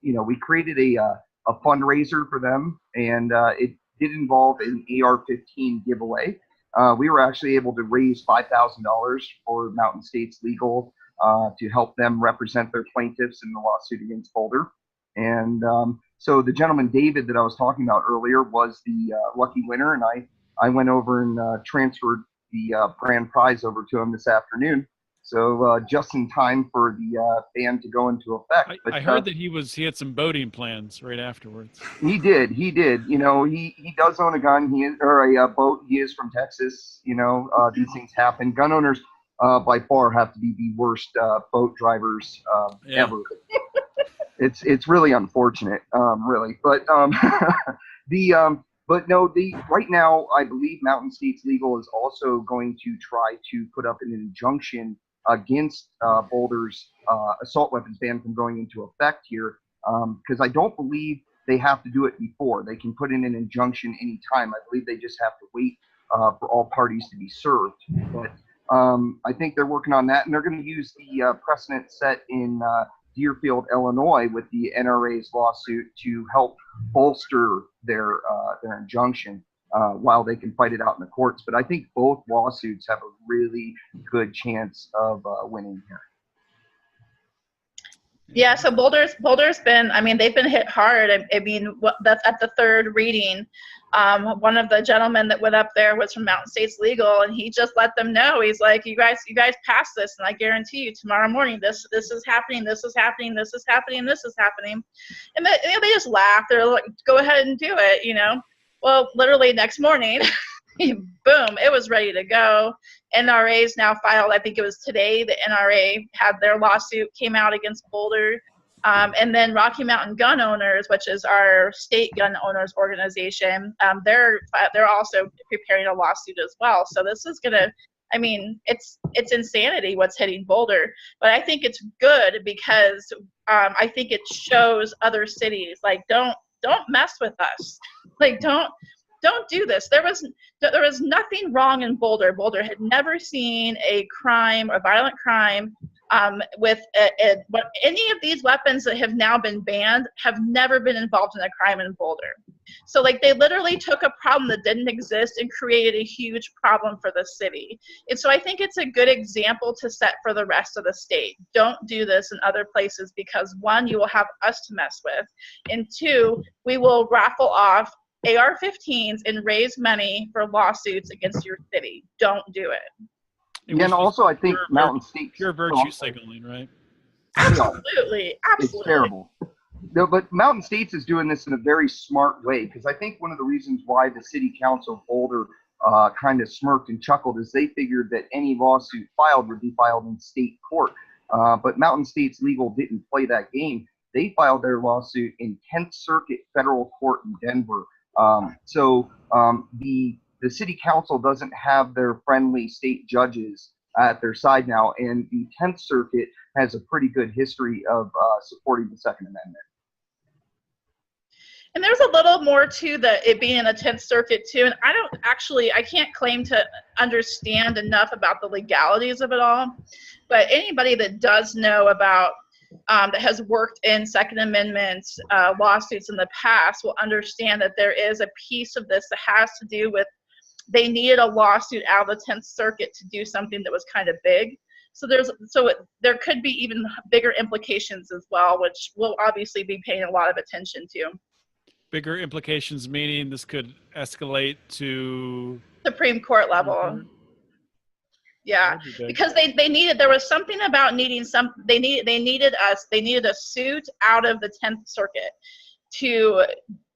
Speaker 4: we created a fundraiser for them, and it did involve an AR-15 giveaway. We were actually able to raise $5,000 for Mountain States Legal to help them represent their plaintiffs in the lawsuit against Boulder. And so the gentleman, David, that I was talking about earlier was the lucky winner, and I went over and transferred the grand prize over to him this afternoon. So just in time for the ban to go into effect.
Speaker 2: I heard that he had some boating plans right afterwards.
Speaker 4: He did. He does own a gun. Or a boat. He is from Texas. These things happen. Gun owners by far have to be the worst boat drivers ever. It's really unfortunate, really. But right now I believe Mountain States Legal is also going to try to put up an injunction against Boulder's assault weapons ban from going into effect here, because I don't believe they have to do it before. They can put in an injunction anytime. I believe they just have to wait for all parties to be served. But I think they're working on that, and they're going to use the precedent set in Deerfield, Illinois, with the NRA's lawsuit to help bolster their injunction while they can fight it out in the courts. But I think both lawsuits have a really good chance of winning here.
Speaker 5: Yeah, so Boulder's been, they've been hit hard. That's at the 3rd reading. One of the gentlemen that went up there was from Mountain States Legal, and he just let them know. He's like, you guys pass this, and I guarantee you tomorrow morning this is happening, this is happening, this is happening, this is happening. And they just laugh. They're like, go ahead and do it, Well, literally next morning, boom, it was ready to go. NRA's now filed, I think it was today, the NRA had their lawsuit, came out against Boulder. And then Rocky Mountain Gun Owners, which is our state gun owners organization, they're also preparing a lawsuit as well. So this is gonna, it's insanity what's hitting Boulder, but I think it's good because I think it shows other cities, like, don't mess with us, like don't do this. There was nothing wrong in Boulder. Boulder had never seen a violent crime with any of these weapons that have now been banned have never been involved in a crime in Boulder. So they literally took a problem that didn't exist and created a huge problem for the city. And so I think it's a good example to set for the rest of the state. Don't do this in other places because 1, you will have us to mess with, and 2, we will raffle off AR-15s and raise money for lawsuits against your city. Don't do it.
Speaker 4: And also, I think Mountain States
Speaker 2: pure virtue signaling, right?
Speaker 5: Absolutely.
Speaker 4: It's terrible. No, but Mountain States is doing this in a very smart way, because I think one of the reasons why the City Council of Boulder kind of smirked and chuckled is they figured that any lawsuit filed would be filed in state court. But Mountain States Legal didn't play that game. They filed their lawsuit in 10th Circuit Federal Court in Denver. So the City Council doesn't have their friendly state judges at their side now, and the 10th Circuit has a pretty good history of supporting the Second Amendment.
Speaker 5: And there's a little more to it being in the 10th Circuit too. And I can't claim to understand enough about the legalities of it all. But anybody that does know about that has worked in Second Amendment lawsuits in the past will understand that there is a piece of this that has to do with they needed a lawsuit out of the 10th Circuit to do something that was kind of big. So there could be even bigger implications as well, which we'll obviously be paying a lot of attention to.
Speaker 2: Bigger implications meaning this could escalate to
Speaker 5: Supreme Court level. Yeah, because they needed, there was something about needing they needed a suit out of the 10th Circuit to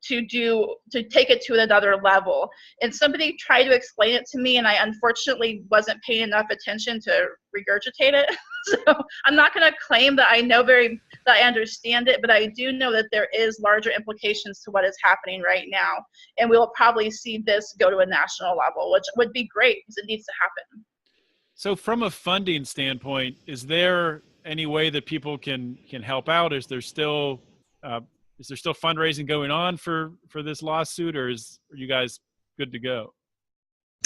Speaker 5: take it to another level. And somebody tried to explain it to me, and I unfortunately wasn't paying enough attention to regurgitate it. So I'm not going to claim that that I understand it, but I do know that there is larger implications to what is happening right now. And we will probably see this go to a national level, which would be great because it needs to happen.
Speaker 2: So from a funding standpoint, is there any way that people can help out? Is there still fundraising going on for this lawsuit, or are you guys good to go?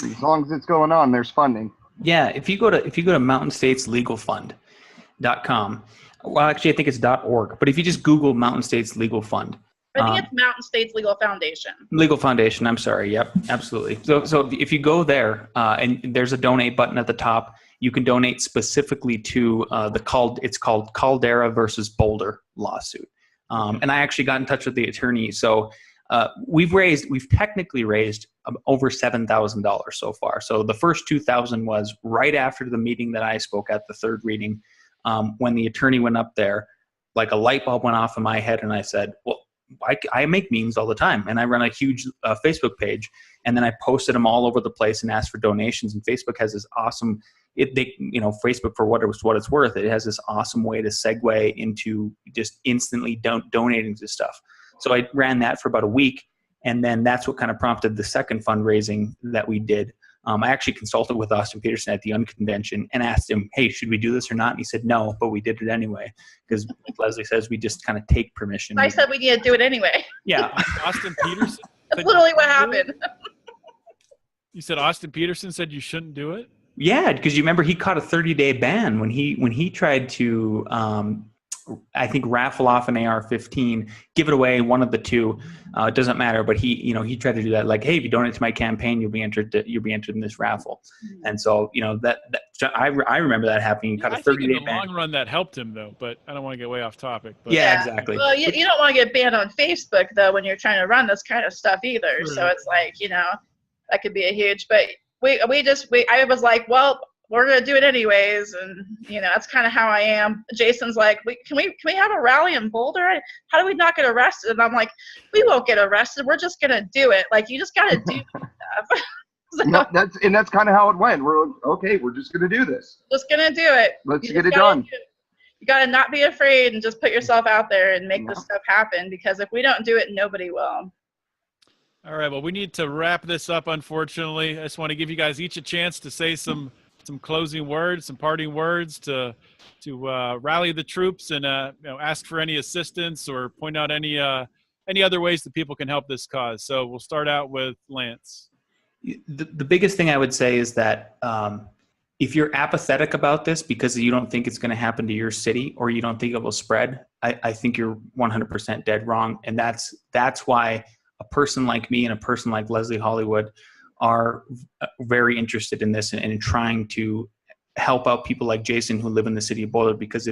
Speaker 4: As long as it's going on, there's funding.
Speaker 3: Yeah, if you go to mountainstateslegalfund.com, well, actually I think it's .org, but if you just Google Mountain States Legal Fund.
Speaker 5: I think it's Mountain States Legal Foundation.
Speaker 3: Legal Foundation, I'm sorry. Yep, absolutely. So if you go there and there's a donate button at the top, you can donate specifically to it's called Caldera versus Boulder lawsuit. And I actually got in touch with the attorney. So we've technically raised over $7,000 so far. So the first $2,000 was right after the meeting that I spoke at, the third reading, when the attorney went up there, like a light bulb went off in my head, and I said, well, I make memes all the time, and I run a huge Facebook page, and then I posted them all over the place and asked for donations. And Facebook has this awesome, Facebook, for what it's worth, it has this awesome way to segue into just instantly donating to stuff. So I ran that for about a week, and then that's what kind of prompted the second fundraising that we did. I actually consulted with Austin Peterson at the Unconvention and asked him, hey, should we do this or not? And he said no, but we did it anyway, because like Lesley says, we just kind of take permission.
Speaker 5: I said we need to do it anyway.
Speaker 3: Yeah.
Speaker 2: Austin Peterson?
Speaker 5: That's literally what happened.
Speaker 2: You said Austin Peterson said you shouldn't do it?
Speaker 3: Yeah, because you remember he caught a 30-day ban when he tried to, I think, raffle off an AR-15, give it away, one of the two. It doesn't matter, but he tried to do that. Like, hey, if you donate to my campaign, you'll be entered in this raffle. And so, I remember that happening. He caught a 30-day ban.
Speaker 2: I think in the long run that helped him, though. But I don't want to get way off topic. But.
Speaker 3: Yeah, exactly.
Speaker 5: Well, you don't want to get banned on Facebook though when you're trying to run this kind of stuff either. So it's like that could be a huge. But I was like, well, we're going to do it anyways. And, that's kind of how I am. Jason's like, can we have a rally in Boulder? How do we not get arrested? And I'm like, we won't get arrested. We're just going to do it. Like, you just got to do stuff. So,
Speaker 4: no, that's kind of how it went. We're okay. We're just going to do this.
Speaker 5: Just going to do it.
Speaker 4: Let's get it done.
Speaker 5: You got to not be afraid and just put yourself out there and make this stuff happen, because if we don't do it, nobody will.
Speaker 2: All right. Well, we need to wrap this up, unfortunately. I just want to give you guys each a chance to say some closing words, some parting words to rally the troops and ask for any assistance or point out any other ways that people can help this cause. So we'll start out with Lance.
Speaker 3: The biggest thing I would say is that if you're apathetic about this because you don't think it's going to happen to your city or you don't think it will spread, I think you're 100% dead wrong. And that's why a person like me and a person like Lesley Hollywood are very interested in this and in trying to help out people like Jason who live in the city of Boulder. Because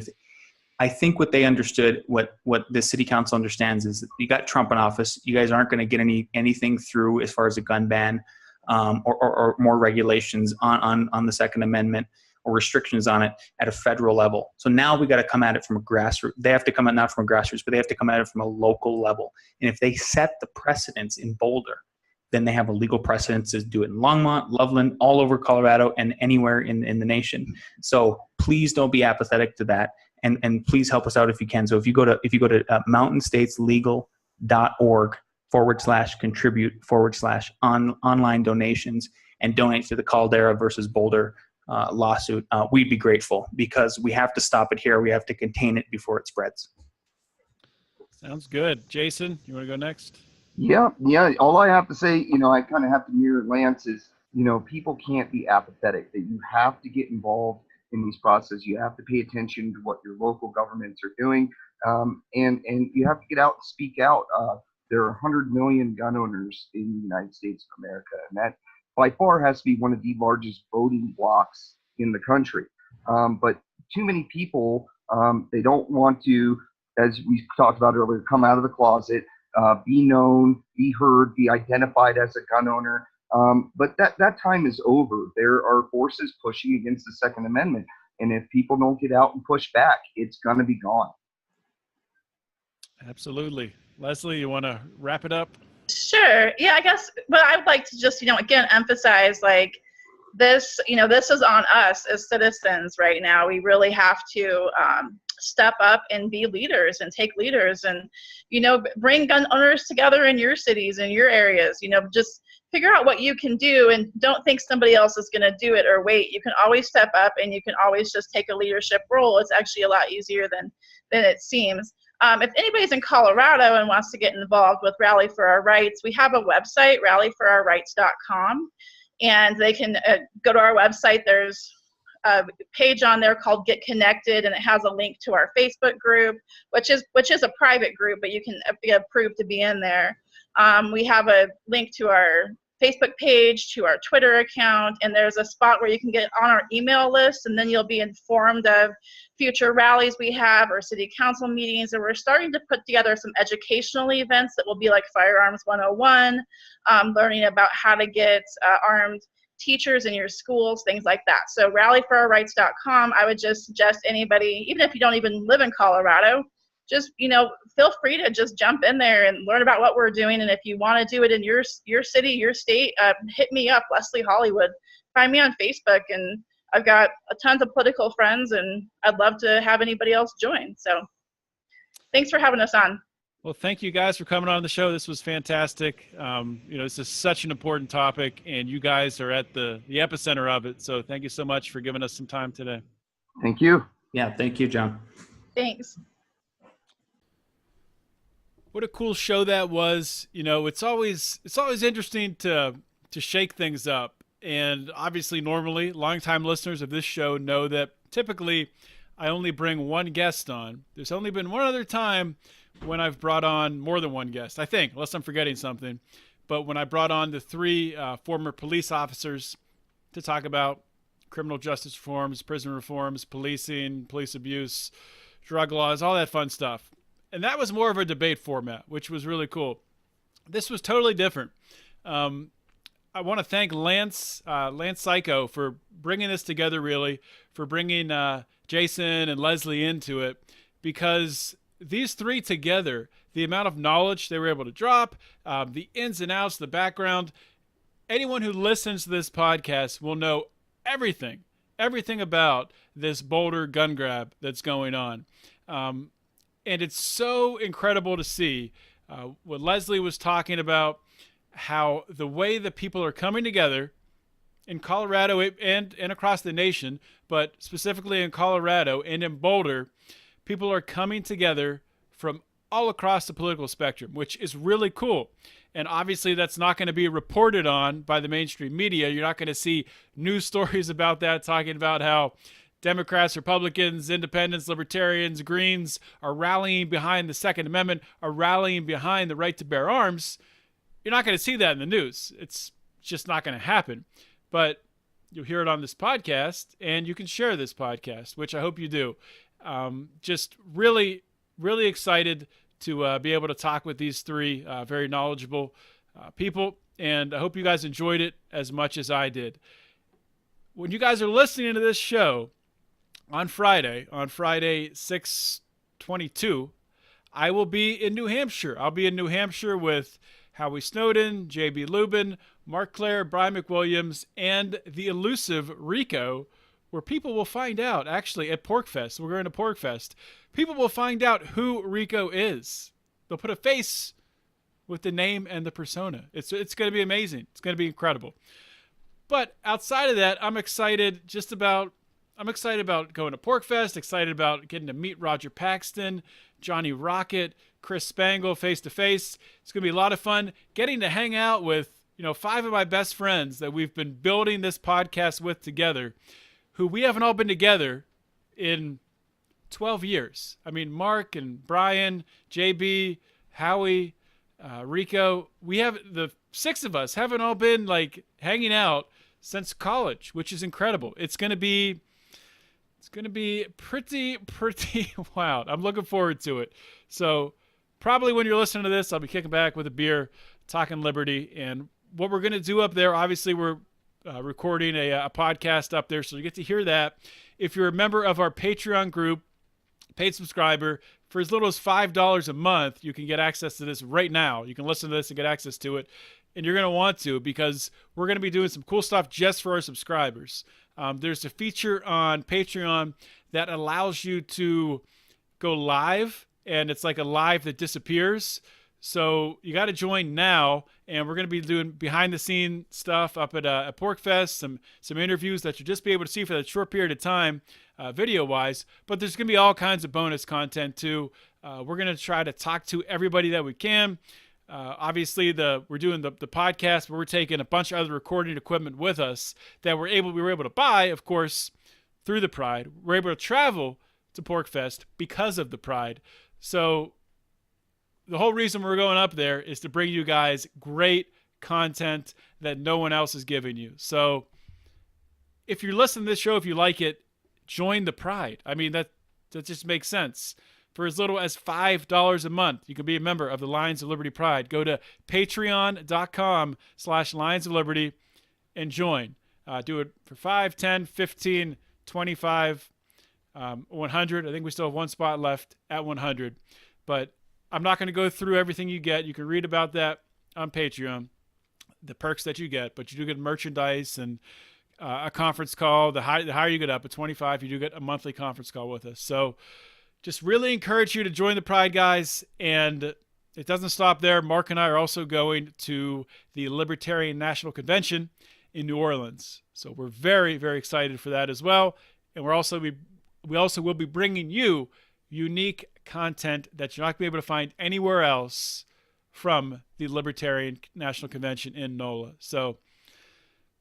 Speaker 3: I think what they understood, what the city council understands, is that you got Trump in office. You guys aren't going to get anything through as far as a gun ban or more regulations on the Second Amendment or restrictions on it at a federal level. So now we got to come at it from a grassroots. They have to come at not from a grassroots, but they have to come at it from a local level. And if they set the precedence in Boulder, then they have a legal precedence to do it in Longmont, Loveland, all over Colorado, and anywhere in the nation. So please don't be apathetic to that, and please help us out if you can. So if you go to mountainstateslegal.org/contribute/online donations and donate to the Caldera versus Boulder lawsuit, we'd be grateful, because we have to stop it here. We have to contain it before it spreads.
Speaker 2: Sounds good. Jason, you want to go next?
Speaker 4: Yeah. All I have to say, I kind of have to mirror Lance is, people can't be apathetic, that you have to get involved. in these processes. You have to pay attention to what your local governments are doing, and you have to get out and speak out. There are 100 million gun owners in the United States of America, and that by far has to be one of the largest voting blocks in the country. But too many people, they don't want to, as we talked about earlier, come out of the closet, be known, be heard, be identified as a gun owner. But that time is over. There are forces pushing against the Second Amendment. And if people don't get out and push back, it's going to be gone.
Speaker 2: Absolutely. Lesley, you want to wrap it up?
Speaker 5: Sure. Yeah, I guess, but I would like to just, again, emphasize like this, this is on us as citizens right now. We really have to step up and be leaders and take leaders and, bring gun owners together in your cities and your areas, just figure out what you can do and don't think somebody else is going to do it or wait. You can always step up and you can always just take a leadership role. It's actually a lot easier than it seems. If anybody's in Colorado and wants to get involved with Rally for Our Rights, we have a website, rallyforourrights.com, and they can go to our website. There's a page on there called Get Connected, and it has a link to our Facebook group, which is a private group, but you can be approved to be in there. We have a link to our Facebook page, to our Twitter account, and there's a spot where you can get on our email list, and then you'll be informed of future rallies we have or city council meetings. And we're starting to put together some educational events that will be like Firearms 101, learning about how to get armed teachers in your schools, things like that. So rallyforourrights.com, I would just suggest anybody, even if you don't even live in Colorado, just, feel free to just jump in there and learn about what we're doing. And if you want to do it in your city, your state, hit me up, Lesley Hollywood. Find me on Facebook, and I've got a tons of political friends, and I'd love to have anybody else join. So thanks for having us on.
Speaker 2: Well, thank you guys for coming on the show. This was fantastic. This is such an important topic, and you guys are at the epicenter of it. So thank you so much for giving us some time today.
Speaker 4: Thank you.
Speaker 3: Yeah, thank you, John.
Speaker 5: Thanks.
Speaker 2: What a cool show that was. It's always interesting to shake things up. And obviously, normally, longtime listeners of this show know that typically I only bring one guest on. There's only been one other time when I've brought on more than one guest, I think, unless I'm forgetting something. But when I brought on the three former police officers to talk about criminal justice reforms, prison reforms, policing, police abuse, drug laws, all that fun stuff. And that was more of a debate format, which was really cool. This was totally different. I want to thank Lance Cayko for bringing this together, really, for bringing Jason and Lesley into it, because these three together, the amount of knowledge they were able to drop, the ins and outs, the background, anyone who listens to this podcast will know everything about this Boulder gun grab that's going on. And it's so incredible to see what Lesley was talking about, how the way that people are coming together in Colorado and across the nation, but specifically in Colorado and in Boulder, people are coming together from all across the political spectrum, which is really cool. And obviously that's not going to be reported on by the mainstream media. You're not going to see news stories about that, talking about how Democrats, Republicans, Independents, Libertarians, Greens are rallying behind the Second Amendment, are rallying behind the right to bear arms. You're not going to see that in the news. It's just not going to happen. But you'll hear it on this podcast, and you can share this podcast, which I hope you do. Just really, really excited to be able to talk with these three very knowledgeable people, and I hope you guys enjoyed it as much as I did. When you guys are listening to this show, on Friday 6/22, I will be in New Hampshire. I'll be in New Hampshire with Howie Snowden, J.B. Lubin, Mark Claire, Brian McWilliams, and the elusive Rico, where people will find out, actually, at PorkFest. We're going to PorkFest. People will find out who Rico is. They'll put a face with the name and the persona. It's going to be amazing. It's going to be incredible. But outside of that, I'm excited about going to PorkFest, excited about getting to meet Roger Paxton, Johnny Rocket, Chris Spangle face-to-face. It's going to be a lot of fun getting to hang out with, 5 of my best friends that we've been building this podcast with together, who we haven't all been together in 12 years. I mean, Mark and Brian, JB, Howie, Rico, we have the 6 of us haven't all been like hanging out since college, which is incredible. It's going to be pretty wild. I'm looking forward to it. So probably when you're listening to this, I'll be kicking back with a beer, talking liberty. And what we're going to do up there, obviously we're recording a podcast up there, so you get to hear that. If you're a member of our Patreon group, paid subscriber, for as little as $5 a month, you can get access to this right now. You can listen to this and get access to it. And you're going to want to, because we're going to be doing some cool stuff just for our subscribers. There's a feature on Patreon that allows you to go live, and it's like a live that disappears. So you got to join now, and we're going to be doing behind-the-scene stuff up at PorkFest, some interviews that you'll just be able to see for that short period of time, video-wise. But there's going to be all kinds of bonus content, too. We're going to try to talk to everybody that we can. Obviously, we're doing the podcast, but we're taking a bunch of other recording equipment with us that we were able to buy, of course, through the Pride. We're able to travel to PorkFest because of the Pride. So the whole reason we're going up there is to bring you guys great content that no one else is giving you. So if you're listening to this show, if you like it, join the Pride. I mean, that just makes sense. For as little as $5 a month, you can be a member of the Lions of Liberty Pride. Go to patreon.com/Lions of Liberty and join. Do it for 5, 10, 15, 25, 100. I think we still have one spot left at 100. But I'm not going to go through everything you get. You can read about that on Patreon, the perks that you get. But you do get merchandise and a conference call. The higher you get up, at 25, you do get a monthly conference call with us. So just really encourage you to join the Pride, guys. And it doesn't stop there. Mark and I are also going to the Libertarian National Convention in New Orleans. So we're very, very excited for that as well. And we also will be bringing you unique content that you're not going to be able to find anywhere else from the Libertarian National Convention in NOLA. So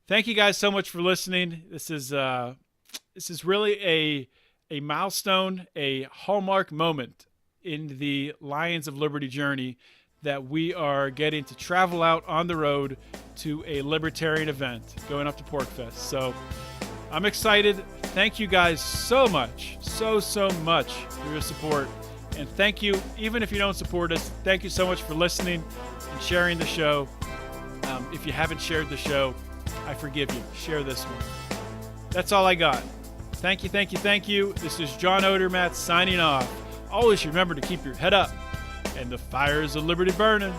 Speaker 2: thank you guys so much for listening. This is really a milestone, a hallmark moment in the Lions of Liberty journey, that we are getting to travel out on the road to a libertarian event going up to PorkFest. So I'm excited. Thank you guys so much, so much for your support. And thank you, even if you don't support us, thank you so much for listening and sharing the show. If you haven't shared the show, I forgive you. Share this one. That's all I got. Thank you. This is John Odermatt signing off. Always remember to keep your head up and the fires of liberty burning.